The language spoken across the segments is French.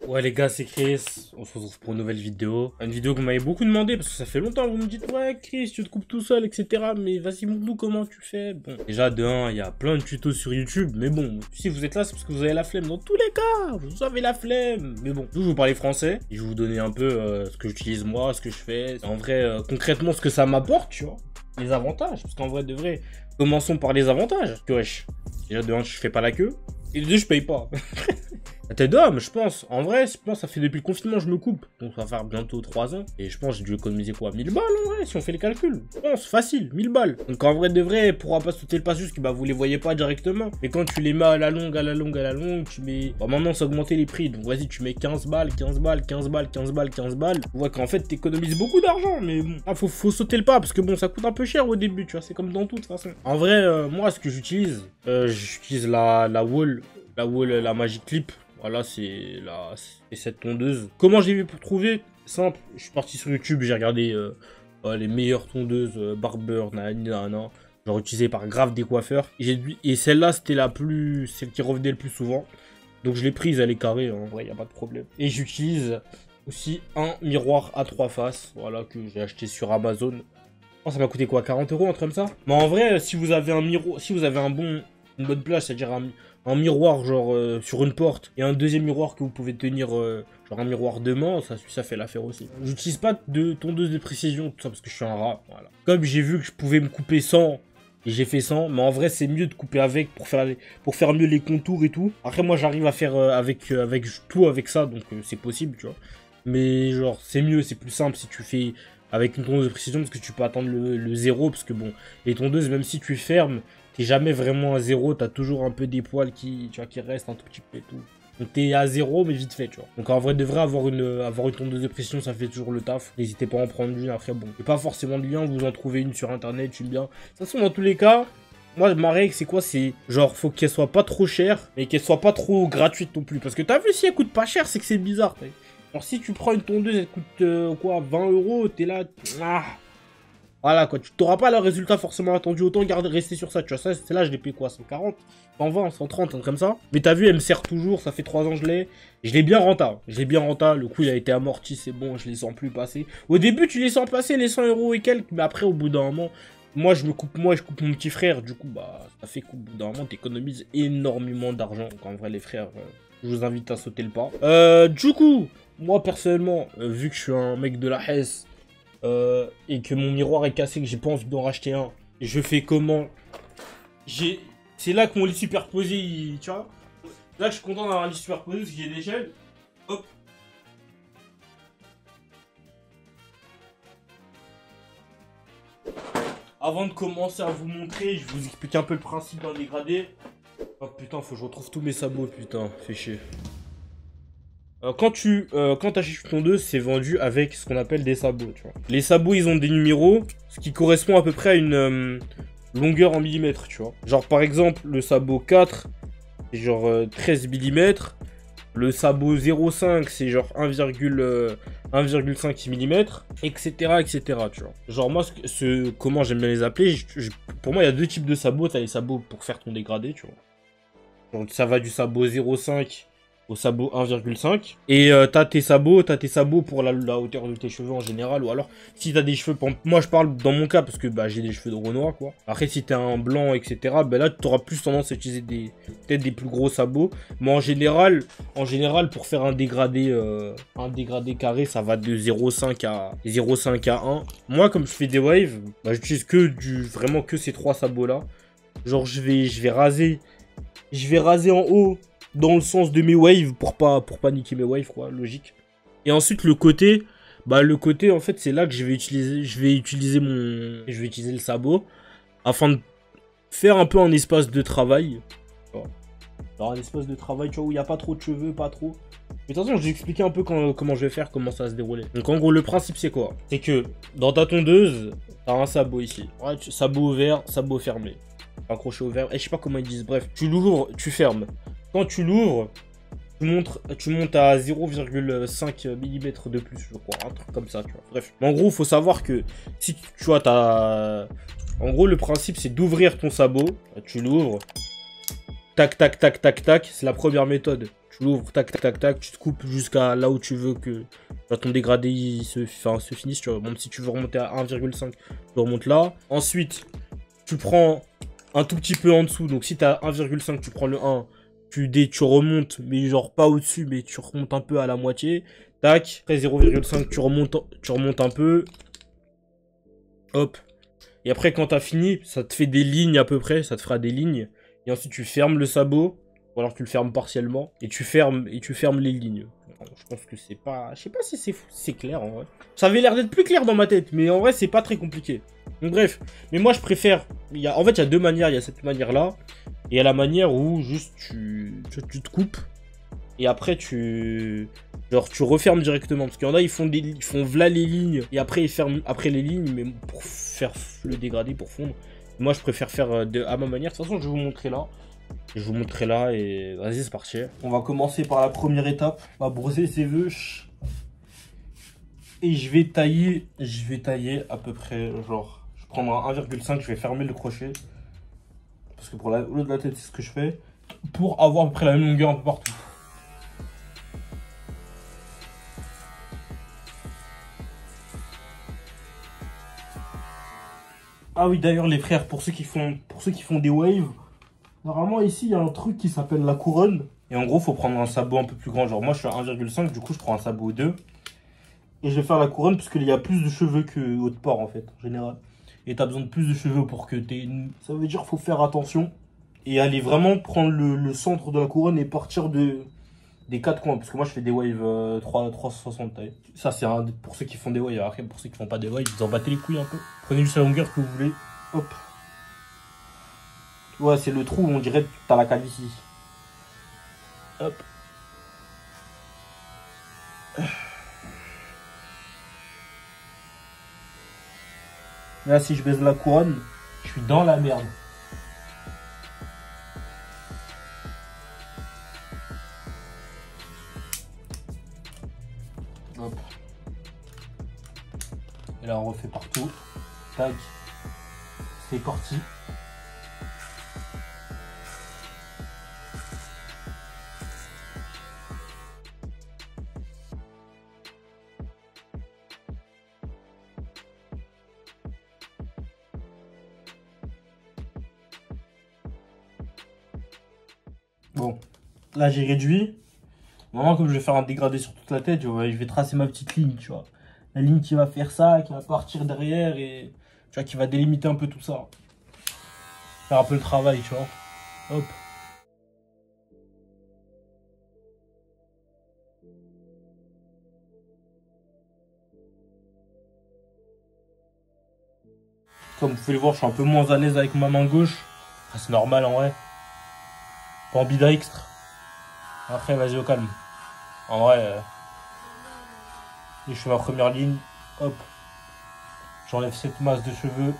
Ouais les gars, c'est Chris, on se retrouve pour une nouvelle vidéo. Une vidéo que vous m'avez beaucoup demandé parce que ça fait longtemps que vous me dites ouais Chris, tu te coupes tout seul, etc. Mais vas-y, montre-nous comment tu fais. Bon, déjà de 1, il y a plein de tutos sur YouTube, mais bon, si vous êtes là, c'est parce que vous avez la flemme. Dans tous les cas, vous avez la flemme. Mais bon, je vais vous parler français et je vais vous donner un peu ce que j'utilise moi, ce que je fais. En vrai, concrètement, ce que ça m'apporte, tu vois. Les avantages, parce qu'en vrai de vrai, commençons par les avantages. Que wesh, déjà de 1, je fais pas la queue. Et de 2, je paye pas. La tête d'homme, je pense. En vrai, je pense que ça fait depuis le confinement je me coupe. Donc ça va faire bientôt 3 ans. Et je pense que j'ai dû économiser quoi, 1000 balles en vrai, si on fait les calculs. Je pense, facile, 1000 balles. Donc en vrai de vrai, pourra pas sauter le pas juste que bah vous les voyez pas directement. Mais quand tu les mets à la longue, à la longue, à la longue, tu mets... Bon, maintenant ça a augmenté les prix. Donc vas-y, tu mets 15 balles, 15 balles, 15 balles, 15 balles, 15 balles. Tu vois qu'en fait t'économises beaucoup d'argent. Mais bon, ah, faut sauter le pas parce que bon, ça coûte un peu cher au début, tu vois. C'est comme dans tout de toute façon. En vrai, moi ce que j'utilise, j'utilise la wall, la Magic Clip. Voilà, c'est cette tondeuse. Comment j'ai vu pour trouver? Simple, je suis parti sur YouTube, j'ai regardé les meilleures tondeuses Barber, nanana, genre utilisées par grave des coiffeurs. Et celle-là, c'était celle qui revenait le plus souvent. Donc je l'ai prise, elle est carrée, en vrai, il n'y a pas de problème. Et j'utilise aussi un miroir à 3 faces, voilà, que j'ai acheté sur Amazon. Oh, ça m'a coûté quoi, 40 € un truc comme ça? Mais en vrai, si vous avez un miroir, si vous avez une bonne plage, c'est-à-dire un miroir genre sur une porte et un deuxième miroir que vous pouvez tenir genre un miroir de main, ça fait l'affaire aussi. J'utilise pas de tondeuse de précision, tout ça parce que je suis un rat, voilà. Comme j'ai vu que je pouvais me couper sans, et j'ai fait sans, mais en vrai c'est mieux de couper avec pour faire mieux les contours et tout. Après moi j'arrive à faire avec tout avec ça, donc c'est possible, tu vois. Mais genre c'est mieux, c'est plus simple si tu fais avec une tondeuse de précision parce que tu peux attendre le zéro, parce que bon, les tondeuses même si tu fermes, t'es jamais vraiment à zéro, t'as toujours un peu des poils qui restent un tout petit peu et tout. Donc t'es à zéro, mais vite fait, tu vois. Donc en vrai, de vrai, avoir une tondeuse de pression, ça fait toujours le taf. N'hésitez pas à en prendre une, après, bon. Et pas forcément de lien, vous en trouvez une sur internet, une bien. De toute façon, dans tous les cas, moi, ma règle, c'est quoi? C'est genre, faut qu'elle soit pas trop chère, mais qu'elle soit pas trop gratuite non plus. Parce que t'as vu, si elle coûte pas cher, c'est que c'est bizarre, t'as vu. Alors si tu prends une tondeuse, elle coûte quoi, 20 €, t'es là... Ah. Voilà quoi, tu n'auras pas le résultat forcément attendu, autant rester sur ça, tu vois, ça, c'est là je l'ai payé quoi, 140, 120, 130, un truc comme ça. Mais t'as vu, elle me sert toujours, ça fait 3 ans que je l'ai bien renta, le coup il a été amorti, c'est bon, je les sens plus passer. Au début tu les sens passer, les 100 € et quelques, mais après au bout d'un moment, moi je coupe mon petit frère, du coup bah ça fait qu'au bout d'un moment t'économises énormément d'argent, donc en vrai les frères, je vous invite à sauter le pas. Du coup, moi personnellement, vu que je suis un mec de la Hesse, et que mon miroir est cassé, que j'ai pas envie d'en racheter un, je fais comment? C'est là que mon lit superposé, tu vois. Là que je suis content d'avoir un lit superposé parce que j'ai des échelles. Hop. Avant de commencer à vous montrer, je vous explique un peu le principe d'un dégradé. Oh putain, faut que je retrouve tous mes sabots, putain, fait chier. Quand t'achètes une tondeuse, c'est vendu avec ce qu'on appelle des sabots, tu vois. Les sabots, ils ont des numéros, ce qui correspond à peu près à une longueur en millimètres, tu vois. Genre, par exemple, le sabot 4, c'est genre 13 mm. Le sabot 0,5, c'est genre 1,5 mm, etc., etc., tu vois. Genre, moi, comment j'aime bien les appeler, pour moi, il y a deux types de sabots. T'as les sabots pour faire ton dégradé, tu vois. Donc, ça va du sabot 0,5 au sabot 1,5. Et t'as tes sabots pour la hauteur de tes cheveux en général. Ou alors, si t'as des cheveux... Moi, je parle dans mon cas, parce que bah, j'ai des cheveux de Renoir, quoi. Après, si t'es un blanc, etc., bah, là, t'auras plus tendance à utiliser peut-être des plus gros sabots. Mais en général, pour faire un dégradé carré, ça va de 0,5 à 1. Moi, comme je fais des waves, bah, j'utilise vraiment que ces 3 sabots-là. Genre, je vais raser en haut, dans le sens de mes waves pour pas niquer mes waves, quoi, logique. Et ensuite le côté en fait c'est là que je vais utiliser le sabot afin de faire un peu un espace de travail. Alors un espace de travail, tu vois, où il n'y a pas trop de cheveux, pas trop. Mais de toute façon, je vais expliquer un peu comment je vais faire, comment ça va se dérouler. Donc en gros, le principe c'est quoi? C'est que dans ta tondeuse, t'as un sabot ici. Ouais, sabot ouvert, sabot fermé. Accroché au verre, et je sais pas comment ils disent, bref. Tu l'ouvres, tu fermes. Quand tu l'ouvres, tu montes à 0,5 mm de plus, je crois, un truc comme ça, tu vois. Bref. Mais en gros, il faut savoir que si tu vois, en gros, le principe, c'est d'ouvrir ton sabot. Tu l'ouvres. Tac, tac, tac, tac, tac. C'est la première méthode. Tu l'ouvres, tac, tac, tac, tac, tu te coupes jusqu'à là où tu veux que ton dégradé il se finisse. Tu vois. Même si tu veux remonter à 1,5, tu remontes là. Ensuite, tu prends un tout petit peu en dessous. Donc si tu as 1,5, tu prends le 1, tu remontes, mais genre pas au-dessus, mais tu remontes un peu à la moitié. Tac, après 0,5, tu remontes un peu. Hop. Et après, quand tu as fini, ça te fait des lignes à peu près, ça te fera des lignes. Et ensuite, tu fermes le sabot. Ou alors tu le fermes partiellement et tu fermes les lignes. Je pense que c'est pas... Je sais pas si c'est clair en vrai. Ça avait l'air d'être plus clair dans ma tête, mais en vrai c'est pas très compliqué. Donc bref, mais moi je préfère... En fait il y a deux manières, il y a cette manière là. Et il y a la manière où juste tu te coupes. Et après tu refermes directement. Parce qu'il y en a ils font v'là les lignes. Et après ils ferment après les lignes, mais pour faire le dégradé, pour fondre. Moi je préfère faire à ma manière. De toute façon je vais vous montrer là. Je vous montrerai là et vas-y c'est parti. On va commencer par la première étape. On va brosser ses veuches. Et je vais tailler à peu près genre. Je prends un 1,5, je vais fermer le crochet. Parce que pour le haut de la tête c'est ce que je fais. Pour avoir à peu près la même longueur un peu partout. Ah oui d'ailleurs les frères, pour ceux qui font des waves. Normalement, ici, il y a un truc qui s'appelle la couronne. Et en gros, il faut prendre un sabot un peu plus grand. Genre, moi, je suis à 1,5, du coup, je prends un sabot 2. Et je vais faire la couronne parce qu'il y a plus de cheveux que haute port, en fait, en général. Et tu as besoin de plus de cheveux pour que tu aies une... Ça veut dire qu'il faut faire attention. Et aller vraiment prendre le centre de la couronne et partir des quatre coins. Parce que moi, je fais des waves 360 taille. Ça, c'est pour ceux qui font des waves. Après, pour ceux qui font pas des waves, vous en battez les couilles un peu. Prenez juste la longueur que vous voulez. Hop. Ouais, c'est le trou où on dirait que t'as la calvitie. Hop. Là, si je baisse la couronne, je suis dans la merde. Hop. Et là, on refait partout. Tac. C'est parti. Bon, là j'ai réduit. Maintenant, comme je vais faire un dégradé sur toute la tête, je vais tracer ma petite ligne, tu vois. La ligne qui va faire ça, qui va partir derrière et tu vois, qui va délimiter un peu tout ça. Faire un peu le travail, tu vois. Hop. Comme vous pouvez le voir, je suis un peu moins à l'aise avec ma main gauche. Ah, c'est normal en vrai. Pas ambidextre. Après, vas-y au calme. En vrai, je fais ma première ligne. Hop. J'enlève cette masse de cheveux.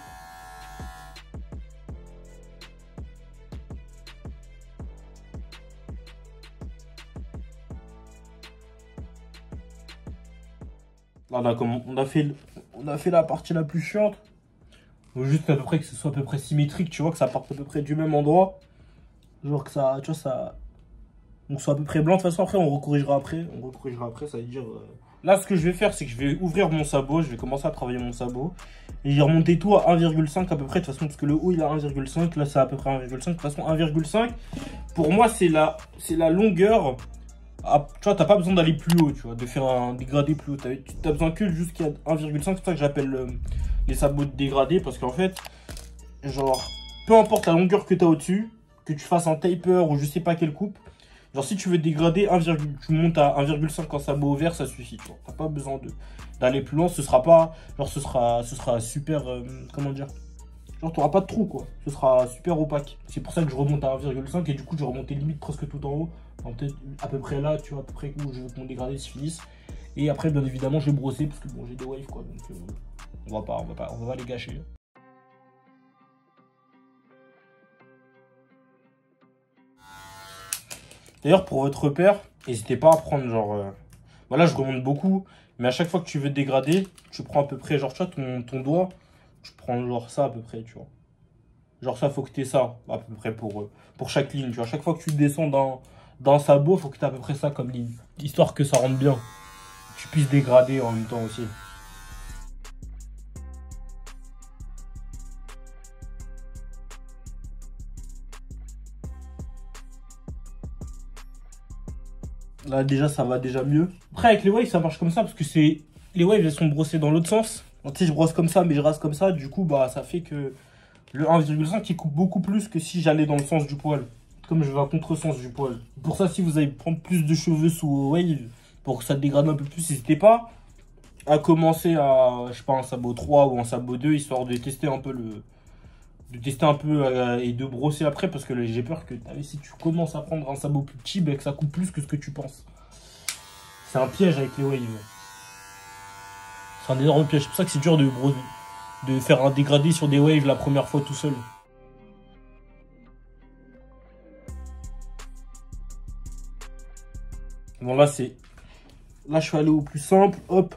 Là, on a fait la partie la plus chiante. Faut juste à peu près que ce soit à peu près symétrique, tu vois, que ça parte à peu près du même endroit. Genre que ça, tu vois, ça... Donc soit à peu près blanc. De toute façon, après, on recorrigera après. Ça veut dire... Là, ce que je vais faire, c'est que je vais ouvrir mon sabot. Je vais commencer à travailler mon sabot. Et j'ai remonté tout à 1,5 à peu près. De toute façon, parce que le haut, il a 1,5. Là, c'est à peu près 1,5. De toute façon, 1,5, pour moi, c'est la longueur. Ah, tu vois, t'as pas besoin d'aller plus haut, tu vois, de faire un dégradé plus haut. T'as besoin que jusqu'à 1,5. C'est pour ça que j'appelle les sabots de dégradé. Parce qu'en fait, genre, peu importe la longueur que t'as au-dessus, que tu fasses un taper ou je sais pas quelle coupe, genre si tu veux dégrader, tu montes à 1,5 en sabot ouvert, ça suffit. T'as pas besoin d'aller plus loin, ce sera pas, genre ce sera super, comment dire, genre t'auras pas de trou quoi, ce sera super opaque. C'est pour ça que je remonte à 1,5 et du coup je vais remonter limite presque tout en haut, peut-être à peu près là, tu vois, à peu près où je veux que mon dégradé se finisse. Et après bien évidemment je vais brosser parce que bon j'ai des waves quoi, donc on va pas les gâcher. D'ailleurs, pour votre repère, n'hésitez pas à prendre genre... Voilà, je remonte beaucoup, mais à chaque fois que tu veux te dégrader, tu prends à peu près, genre, tu vois, ton doigt, tu prends genre ça à peu près, tu vois. Genre ça, faut que tu aies ça à peu près pour chaque ligne, tu vois. Chaque fois que tu descends Dans un sabot, faut que tu aies à peu près ça comme ligne. Histoire que ça rentre bien. Tu puisses dégrader en même temps aussi. Là déjà ça va déjà mieux. Après avec les waves ça marche comme ça parce que c'est. Les waves elles sont brossées dans l'autre sens. Donc, tu sais je brosse comme ça mais je rase comme ça. Du coup bah ça fait que le 1,5 il coupe beaucoup plus que si j'allais dans le sens du poil. Comme je vais à contre-sens du poil. Pour ça si vous allez prendre plus de cheveux sous wave pour que ça dégrade un peu plus, n'hésitez pas à commencer à je sais pas un sabot 3 ou un sabot 2 histoire de tester un peu le. De tester un peu et de brosser après parce que j'ai peur que si tu commences à prendre un sabot plus petit, ben, que ça coupe plus que ce que tu penses. C'est un piège avec les waves. C'est un énorme piège. C'est pour ça que c'est dur de faire un dégradé sur des waves la première fois tout seul. Bon là c'est... Là je suis allé au plus simple, hop.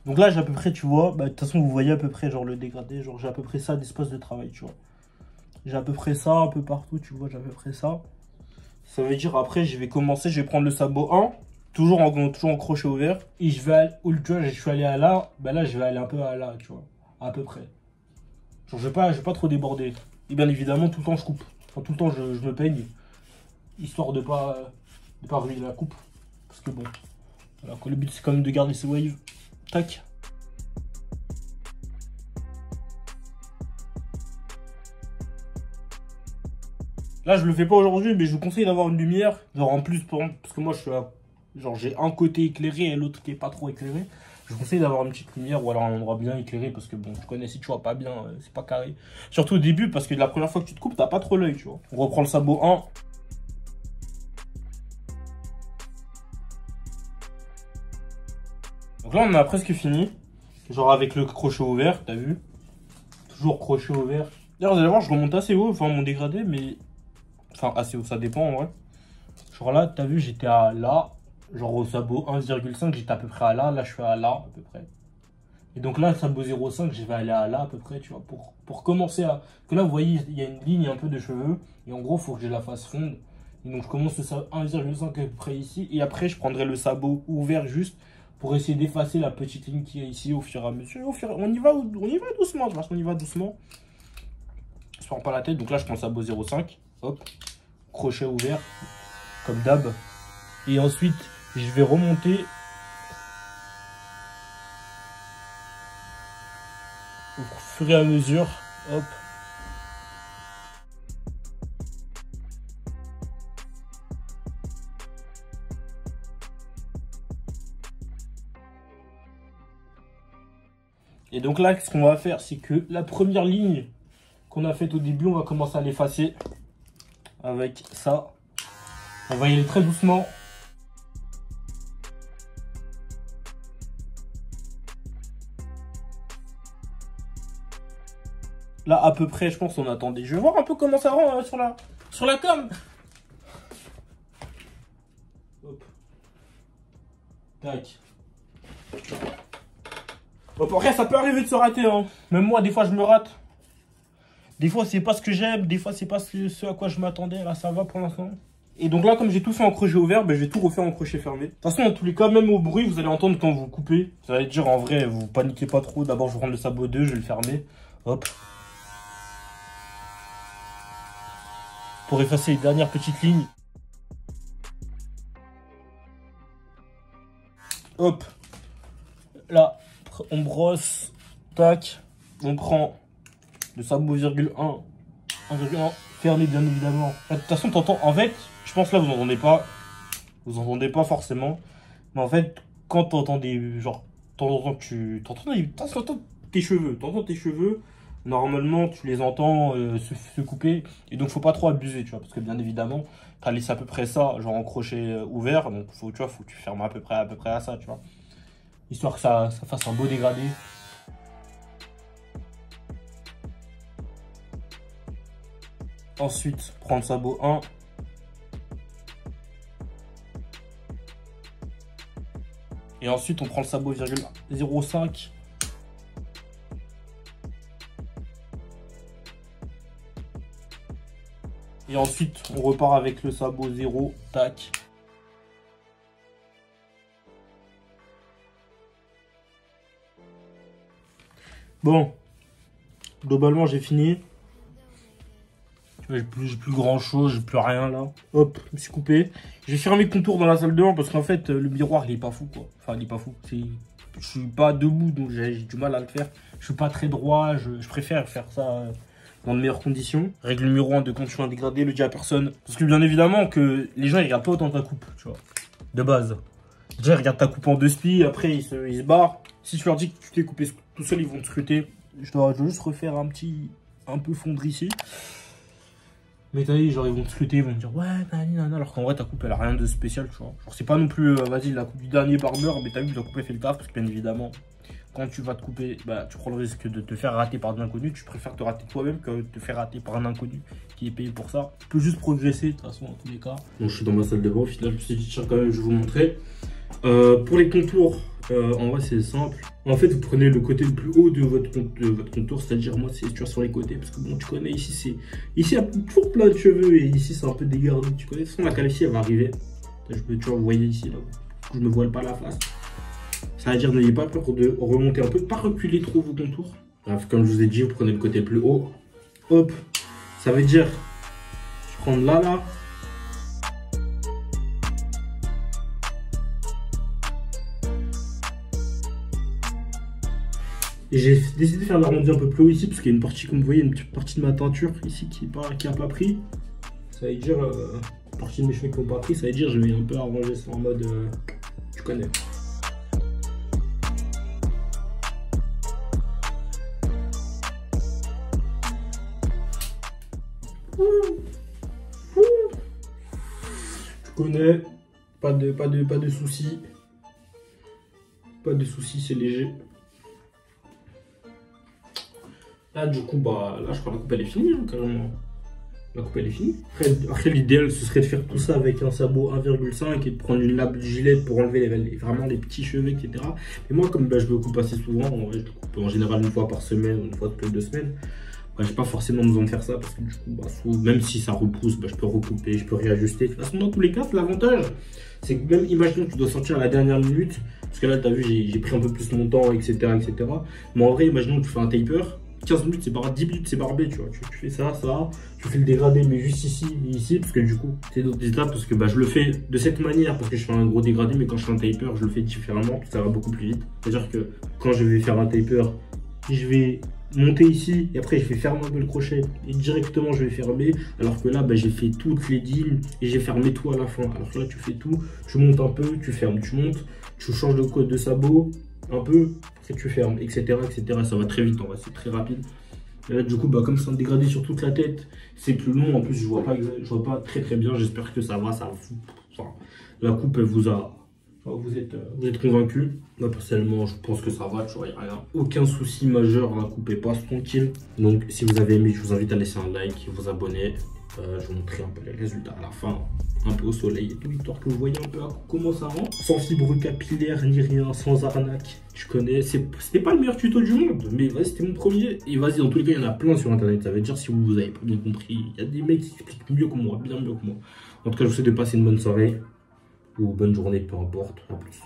Donc là j'ai à peu près, tu vois, bah, de toute façon vous voyez à peu près genre le dégradé, genre j'ai à peu près ça d'espace de travail, tu vois. J'ai à peu près ça un peu partout, tu vois, j'ai à peu près ça. Ça veut dire après je vais commencer, je vais prendre le sabot 1, toujours en crochet ouvert. Et je vais aller, tu vois, je suis allé à là, bah là je vais aller un peu à là, tu vois, à peu près. Genre je vais pas trop déborder. Et bien évidemment tout le temps je coupe, enfin tout le temps je me peigne, histoire de pas ruiner la coupe. Parce que bon, voilà, le but c'est quand même de garder ces waves. Tac. Là, je le fais pas aujourd'hui, mais je vous conseille d'avoir une lumière. Genre en plus, parce que moi, je suis genre j'ai un côté éclairé et l'autre qui est pas trop éclairé. Je vous conseille d'avoir une petite lumière ou alors un endroit bien éclairé parce que bon, je connais si tu vois pas bien, c'est pas carré. Surtout au début, parce que la première fois que tu te coupes, t'as pas trop l'œil, tu vois. On reprend le sabot 1. Donc là, on a presque fini. Genre avec le crochet ouvert, t'as vu? Toujours crochet ouvert. D'ailleurs, vous allez voir, je remonte assez haut, enfin mon dégradé, mais... Enfin, assez haut, ça dépend en vrai. Genre là, t'as vu, j'étais à là. Genre au sabot 1,5, j'étais à peu près à là. Là, je suis à là, à peu près. Et donc là, le sabot 0,5, je vais aller à là, à peu près, tu vois. Pour commencer à... Parce que là, vous voyez, il y a une ligne un peu de cheveux. Et en gros, il faut que je la fasse fondre. Et donc, je commence le sabot 1,5 à peu près ici. Et après, je prendrai le sabot ouvert juste pour essayer d'effacer la petite ligne qui est ici au fur et à mesure. On y va doucement, parce qu'on y va doucement. Je ne prends pas la tête. Donc là, je prends le sabot 0,5. Hop. Crochet ouvert, comme d'hab. Et ensuite, je vais remonter au fur et à mesure. Hop. Et donc là, ce qu'on va faire, c'est que la première ligne qu'on a faite au début, on va commencer à l'effacer avec ça. On va y aller très doucement. Là, à peu près, je pense, on attendait. Je vais voir un peu comment ça rend sur la com. Hop. Tac. Hop, après, ça peut arriver de se rater. Hein. Même moi, des fois, je me rate. Des fois, c'est pas ce que j'aime. Des fois, c'est pas ce à quoi je m'attendais. Là, ça va pour l'instant. Et donc là, comme j'ai tout fait en crochet ouvert, ben, je vais tout refaire en crochet fermé. De toute façon, dans tous les cas, même au bruit, vous allez entendre quand vous coupez. Vous allez dire, en vrai, vous paniquez pas trop. D'abord, je vais prendre le sabot 2, je vais le fermer. Hop. Pour effacer les dernières petites lignes. Hop. Là, on brosse. Tac. On prend le sabot 1,1. 1,1 fermé, bien évidemment. De toute façon, t'entends. En fait, je pense là, vous entendez pas. Vous entendez pas forcément. Mais en fait, quand t'entends des. Genre, t'entends tes cheveux. T'entends tes cheveux. Normalement, tu les entends se couper. Et donc, faut pas trop abuser, tu vois. Parce que bien évidemment, t'as laissé à peu près ça, genre en crochet ouvert. Donc, faut que tu fermes à peu près à ça, tu vois. Histoire que ça fasse un beau dégradé. Ensuite, prendre le sabot 1. Et ensuite, on prend le sabot 0,05. Et Et ensuite, on repart avec le sabot 0. Tac. Bon. Globalement, j'ai fini. J'ai plus grand chose, j'ai plus rien là. Hop, je me suis coupé. Je vais faire mes contours dans la salle de bain parce qu'en fait, le miroir, il est pas fou quoi. Enfin, il est pas fou. Je suis pas debout, donc j'ai du mal à le faire. Je suis pas très droit, je préfère faire ça dans de meilleures conditions. Règle numéro 1 de quand tu fais un dégradé, le dis à personne. Parce que bien évidemment que les gens ils regardent pas autant ta coupe, tu vois. De base. Déjà ils regardent ta coupe en 2 spies, après ils se barrent. Si tu leur dis que tu t'es coupé tout seul, ils vont te scruter. Je dois juste refaire un peu fondre ici. Mais t'as vu, genre ils vont te scruter, ils vont te dire ouais, nanana, alors qu'en vrai ta coupe elle a rien de spécial, tu vois. Genre c'est pas non plus, vas-y, la coupe du dernier barbeur, mais t'as vu que la coupe elle fait le taf, parce que bien évidemment, quand tu vas te couper, bah tu prends le risque de te faire rater par de l'inconnu, tu préfères te rater toi-même que de te faire rater par un inconnu qui est payé pour ça. Tu peux juste progresser, de toute façon, dans tous les cas. Bon, je suis dans ma salle de bain, au final, je me suis dit, tiens, quand même, je vais vous montrer. Pour les contours, en vrai c'est simple. En fait vous prenez le côté le plus haut de votre contour, c'est-à-dire moi c'est sur les côtés, parce que bon tu connais ici il y a toujours plein de cheveux et ici c'est un peu dégardé, tu connais. De toute façon la calvitie elle va arriver. Je peux toujours vous voyez ici là, je me voile pas la face. Ça veut dire n'ayez pas peur de remonter un peu, pas reculer trop vos contours. Bref, comme je vous ai dit, vous prenez le côté le plus haut. Hop, ça veut dire je prends là. Et j'ai décidé de faire l'arrondi un peu plus haut ici, parce qu'il y a une partie, comme vous voyez, une petite partie de ma teinture ici qui a pas pris. Ça veut dire, une partie de mes cheveux qui n'ont pas pris, ça veut dire je vais un peu arranger ça en mode, tu connais. Tu connais, pas de soucis. Pas de soucis, c'est léger. Là, du coup, bah, là, je crois que la coupe, elle est finie, hein, carrément. La coupe, elle est finie. Après l'idéal, ce serait de faire tout ça avec un sabot 1,5 et de prendre une lame de gilet pour enlever vraiment les petits cheveux, etc. Mais moi, comme bah, je me coupe assez souvent, je coupe en général une fois par semaine, une fois toutes les 2 semaines. Bah, j'ai pas forcément besoin de faire ça parce que du coup, bah, même si ça repousse, bah, je peux recouper, je peux réajuster. De toute façon, dans tous les cas, l'avantage, c'est que même, imaginons que tu dois sortir à la dernière minute, parce que là, tu as vu, j'ai pris un peu plus mon temps, etc., etc. Mais en vrai, imaginons que tu fais un taper. 15 minutes c'est barbé, 10 minutes c'est barbé, tu vois. Tu fais ça, tu fais le dégradé, mais juste ici et ici, parce que du coup, c'est d'autres étapes, parce que bah, je le fais de cette manière, parce que je fais un gros dégradé, mais quand je fais un taper, je le fais différemment, ça va beaucoup plus vite. C'est-à-dire que quand je vais faire un taper, je vais monter ici, et après je vais fermer un peu le crochet, et directement je vais fermer, alors que là, bah, j'ai fait toutes les lignes, et j'ai fermé tout à la fin. Alors que là, tu fais tout, tu montes un peu, tu fermes, tu montes, tu changes de code de sabot, un peu, après tu fermes, etc., etc. Ça va très vite, en vrai, c'est très rapide. Et là, du coup, bah, comme c'est un dégradé sur toute la tête, c'est plus long. En plus, je vois pas très bien. J'espère que ça va. Enfin, la coupe, elle vous a. Enfin, vous êtes convaincu. Moi, personnellement, je pense que ça va. Tu vois, il n'y a rien. Aucun souci majeur. La coupe est pas tranquille. Donc, si vous avez aimé, je vous invite à laisser un like, vous abonner. Je vous montrerai un peu les résultats à la fin, un peu au soleil et tout, histoire que vous voyez un peu comment ça rend. Sans fibre capillaire ni rien, sans arnaque. Je connais, c'était pas le meilleur tuto du monde, mais vas-y, c'était mon premier. Et vas-y, dans tous les cas, il y en a plein sur internet. Ça veut dire, si vous avez pas bien compris, il y a des mecs qui expliquent mieux que moi, bien mieux que moi. En tout cas, je vous souhaite de passer une bonne soirée ou bonne journée, peu importe. À plus.